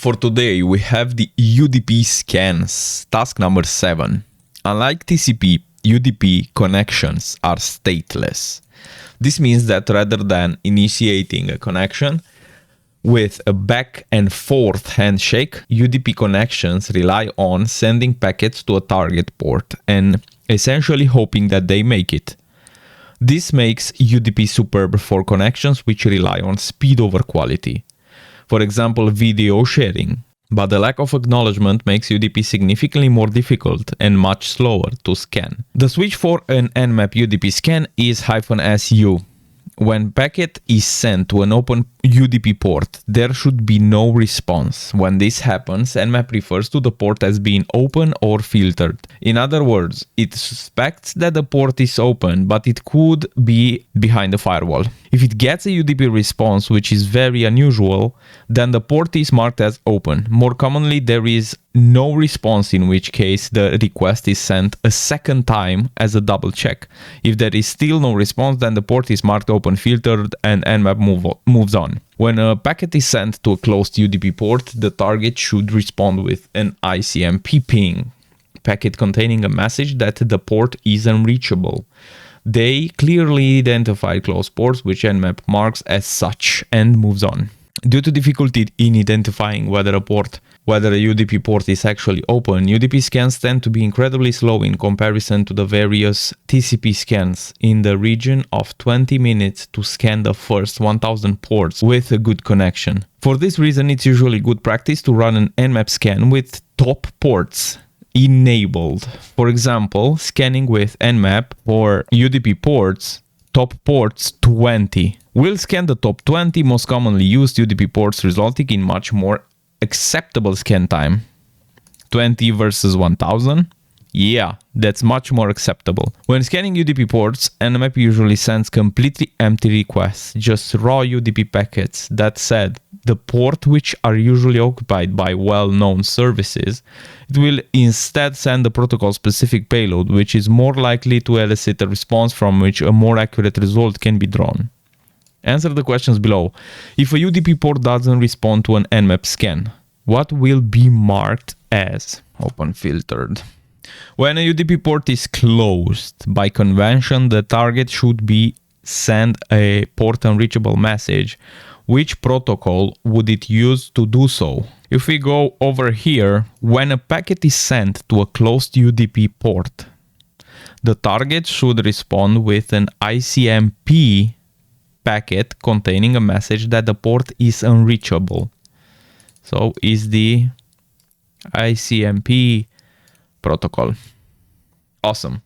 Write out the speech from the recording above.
For today, we have the UDP scans, task number 7. Unlike TCP, UDP connections are stateless. This means that rather than initiating a connection with a back and forth handshake, UDP connections rely on sending packets to a target port and essentially hoping that they make it. This makes UDP superb for connections which rely on speed over quality. For example, video sharing. But the lack of acknowledgement makes UDP significantly more difficult and much slower to scan. The switch for an Nmap UDP scan is -SU. When packet is sent to an open UDP port, there should be no response. When this happens, Nmap refers to the port as being open or filtered. In other words, it suspects that the port is open, but it could be behind the firewall. If it gets a UDP response, which is very unusual, then the port is marked as open. More commonly, there is no response, in which case the request is sent a second time as a double check. If there is still no response, then the port is marked open filtered and Nmap moves on. When a packet is sent to a closed UDP port, the target should respond with an ICMP ping, packet containing a message that the port is unreachable. They clearly identify closed ports, which Nmap marks as such, and moves on. Due to difficulty in identifying whether a UDP port is actually open, UDP scans tend to be incredibly slow in comparison to the various TCP scans, in the region of 20 minutes to scan the first 1000 ports with a good connection. For this reason, it's usually good practice to run an Nmap scan with top ports enabled. For example, scanning with Nmap for UDP ports, top ports 20. We'll scan the top 20 most commonly used UDP ports, resulting in much more acceptable scan time. 20 versus 1000? Yeah, that's much more acceptable. When scanning UDP ports, Nmap usually sends completely empty requests, just raw UDP packets. That said, the port which are usually occupied by well-known services, it will instead send the protocol-specific payload, which is more likely to elicit a response from which a more accurate result can be drawn. Answer the questions below. If a UDP port doesn't respond to an Nmap scan, what will be marked as open filtered? When a UDP port is closed, by convention, the target should be send a port unreachable message. Which protocol would it use to do so? If we go over here, when a packet is sent to a closed UDP port, the target should respond with an ICMP packet containing a message that the port is unreachable. So is the ICMP protocol. Awesome.